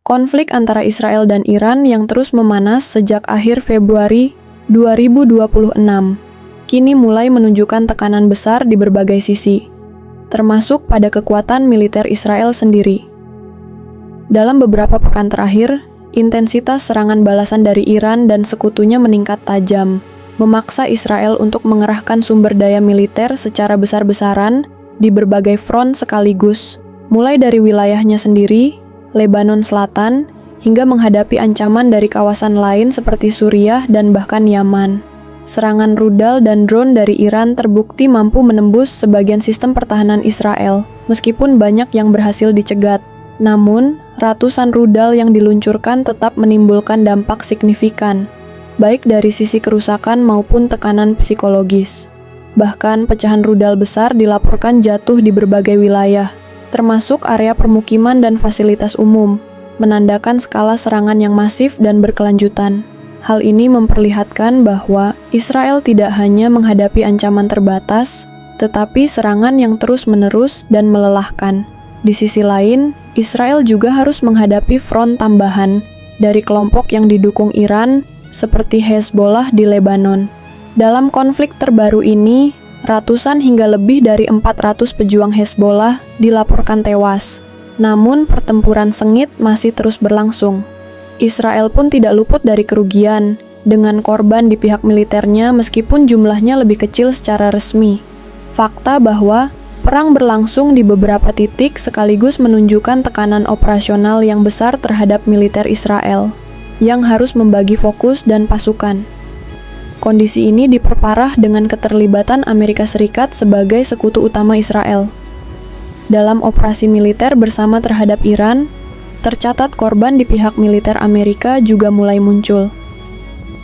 Konflik antara Israel dan Iran yang terus memanas sejak akhir Februari 2026 kini mulai menunjukkan tekanan besar di berbagai sisi, termasuk pada kekuatan militer Israel sendiri. Dalam beberapa pekan terakhir, intensitas serangan balasan dari Iran dan sekutunya meningkat tajam, memaksa Israel untuk mengerahkan sumber daya militer secara besar-besaran di berbagai front sekaligus, mulai dari wilayahnya sendiri, Lebanon Selatan, hingga menghadapi ancaman dari kawasan lain seperti Suriah dan bahkan Yaman. Serangan rudal dan drone dari Iran terbukti mampu menembus sebagian sistem pertahanan Israel, meskipun banyak yang berhasil dicegat. Namun, ratusan rudal yang diluncurkan tetap menimbulkan dampak signifikan, baik dari sisi kerusakan maupun tekanan psikologis. Bahkan, pecahan rudal besar dilaporkan jatuh di berbagai wilayah, termasuk area permukiman dan fasilitas umum, menandakan skala serangan yang masif dan berkelanjutan. Hal ini memperlihatkan bahwa Israel tidak hanya menghadapi ancaman terbatas, tetapi serangan yang terus-menerus dan melelahkan. Di sisi lain, Israel juga harus menghadapi front tambahan dari kelompok yang didukung Iran, seperti Hezbollah di Lebanon. Dalam konflik terbaru ini, ratusan hingga lebih dari 400 pejuang Hezbollah dilaporkan tewas. Namun, pertempuran sengit masih terus berlangsung. Israel pun tidak luput dari kerugian, dengan korban di pihak militernya meskipun jumlahnya lebih kecil secara resmi. Fakta bahwa perang berlangsung di beberapa titik sekaligus menunjukkan tekanan operasional yang besar terhadap militer Israel, yang harus membagi fokus dan pasukan. Kondisi ini diperparah dengan keterlibatan Amerika Serikat sebagai sekutu utama Israel. Dalam operasi militer bersama terhadap Iran, tercatat korban di pihak militer Amerika juga mulai muncul.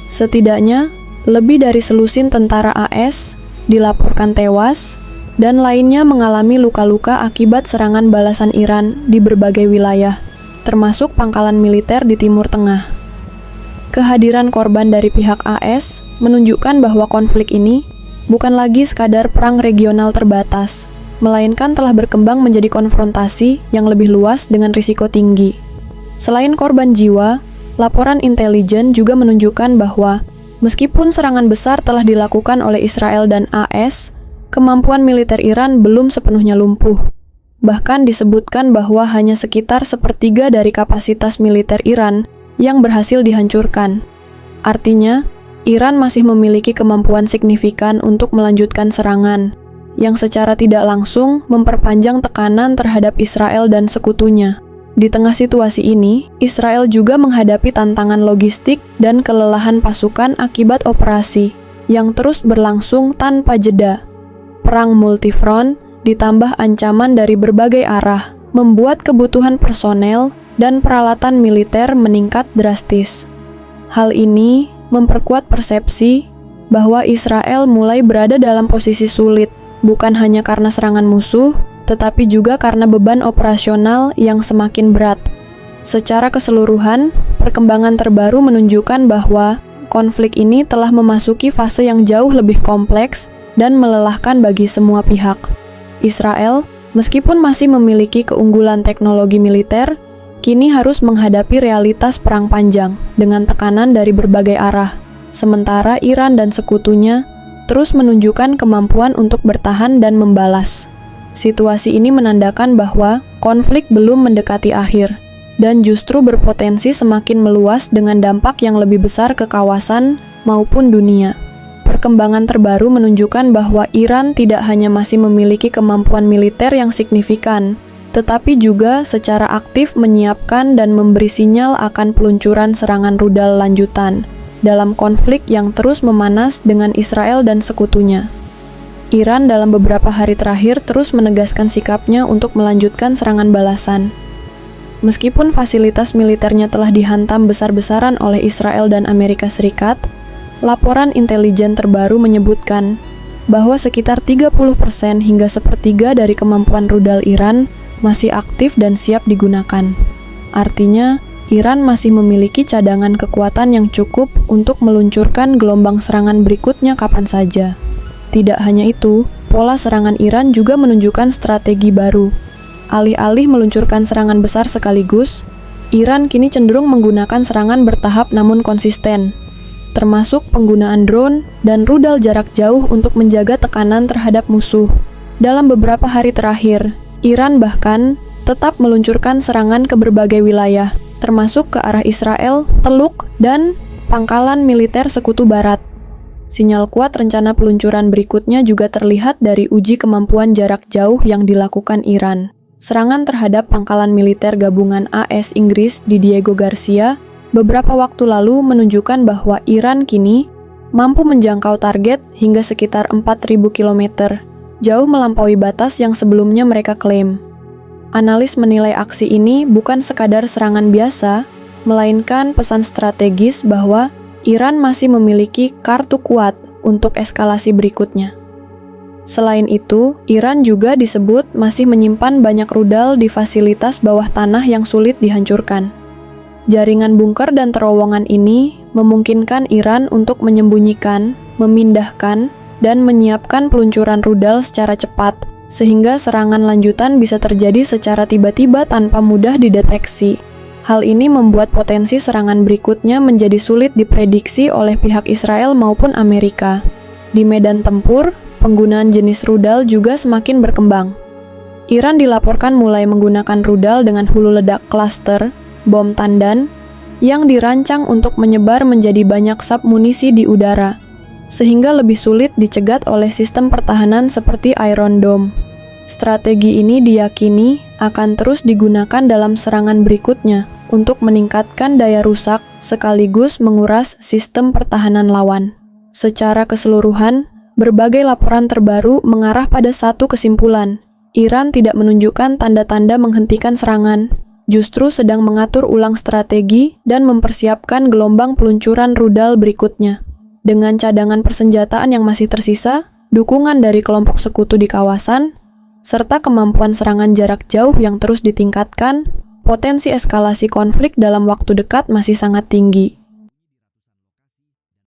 Setidaknya, lebih dari selusin tentara AS dilaporkan tewas, dan lainnya mengalami luka-luka akibat serangan balasan Iran di berbagai wilayah, termasuk pangkalan militer di Timur Tengah. Kehadiran korban dari pihak AS menunjukkan bahwa konflik ini bukan lagi sekadar perang regional terbatas, melainkan telah berkembang menjadi konfrontasi yang lebih luas dengan risiko tinggi. Selain korban jiwa, laporan intelijen juga menunjukkan bahwa meskipun serangan besar telah dilakukan oleh Israel dan AS, kemampuan militer Iran belum sepenuhnya lumpuh. Bahkan disebutkan bahwa hanya sekitar sepertiga dari kapasitas militer Iran yang berhasil dihancurkan. Artinya, Iran masih memiliki kemampuan signifikan untuk melanjutkan serangan, yang secara tidak langsung memperpanjang tekanan terhadap Israel dan sekutunya. Di tengah situasi ini, Israel juga menghadapi tantangan logistik dan kelelahan pasukan akibat operasi yang terus berlangsung tanpa jeda. Perang multifront ditambah ancaman dari berbagai arah, membuat kebutuhan personel dan peralatan militer meningkat drastis. Hal ini memperkuat persepsi bahwa Israel mulai berada dalam posisi sulit, bukan hanya karena serangan musuh, tetapi juga karena beban operasional yang semakin berat. Secara keseluruhan, perkembangan terbaru menunjukkan bahwa konflik ini telah memasuki fase yang jauh lebih kompleks dan melelahkan bagi semua pihak. Israel, meskipun masih memiliki keunggulan teknologi militer, kini harus menghadapi realitas perang panjang dengan tekanan dari berbagai arah, sementara Iran dan sekutunya terus menunjukkan kemampuan untuk bertahan dan membalas. Situasi ini menandakan bahwa konflik belum mendekati akhir, dan justru berpotensi semakin meluas dengan dampak yang lebih besar ke kawasan maupun dunia. Perkembangan terbaru menunjukkan bahwa Iran tidak hanya masih memiliki kemampuan militer yang signifikan, tetapi juga secara aktif menyiapkan dan memberi sinyal akan peluncuran serangan rudal lanjutan dalam konflik yang terus memanas dengan Israel dan sekutunya. Iran dalam beberapa hari terakhir terus menegaskan sikapnya untuk melanjutkan serangan balasan. Meskipun fasilitas militernya telah dihantam besar-besaran oleh Israel dan Amerika Serikat, laporan intelijen terbaru menyebutkan bahwa sekitar 30% hingga sepertiga dari kemampuan rudal Iran masih aktif dan siap digunakan. Artinya, Iran masih memiliki cadangan kekuatan yang cukup untuk meluncurkan gelombang serangan berikutnya kapan saja. Tidak hanya itu, pola serangan Iran juga menunjukkan strategi baru. Alih-alih meluncurkan serangan besar sekaligus, Iran kini cenderung menggunakan serangan bertahap namun konsisten, termasuk penggunaan drone dan rudal jarak jauh untuk menjaga tekanan terhadap musuh. Dalam beberapa hari terakhir, Iran bahkan tetap meluncurkan serangan ke berbagai wilayah, termasuk ke arah Israel, Teluk, dan pangkalan militer Sekutu Barat. Sinyal kuat rencana peluncuran berikutnya juga terlihat dari uji kemampuan jarak jauh yang dilakukan Iran. Serangan terhadap pangkalan militer gabungan AS Inggris di Diego Garcia beberapa waktu lalu menunjukkan bahwa Iran kini mampu menjangkau target hingga sekitar 4.000 km, jauh melampaui batas yang sebelumnya mereka klaim. Analis menilai aksi ini bukan sekadar serangan biasa, melainkan pesan strategis bahwa Iran masih memiliki kartu kuat untuk eskalasi berikutnya. Selain itu, Iran juga disebut masih menyimpan banyak rudal di fasilitas bawah tanah yang sulit dihancurkan. Jaringan bunker dan terowongan ini memungkinkan Iran untuk menyembunyikan, memindahkan, dan menyiapkan peluncuran rudal secara cepat, sehingga serangan lanjutan bisa terjadi secara tiba-tiba tanpa mudah dideteksi. Hal ini membuat potensi serangan berikutnya menjadi sulit diprediksi oleh pihak Israel maupun Amerika. Di medan tempur, penggunaan jenis rudal juga semakin berkembang. Iran dilaporkan mulai menggunakan rudal dengan hulu ledak klaster, bom tandan, yang dirancang untuk menyebar menjadi banyak submunisi di udara, sehingga lebih sulit dicegat oleh sistem pertahanan seperti Iron Dome. Strategi ini diyakini akan terus digunakan dalam serangan berikutnya untuk meningkatkan daya rusak sekaligus menguras sistem pertahanan lawan. Secara keseluruhan, berbagai laporan terbaru mengarah pada satu kesimpulan. Iran tidak menunjukkan tanda-tanda menghentikan serangan, justru sedang mengatur ulang strategi dan mempersiapkan gelombang peluncuran rudal berikutnya. Dengan cadangan persenjataan yang masih tersisa, dukungan dari kelompok sekutu di kawasan, serta kemampuan serangan jarak jauh yang terus ditingkatkan, potensi eskalasi konflik dalam waktu dekat masih sangat tinggi.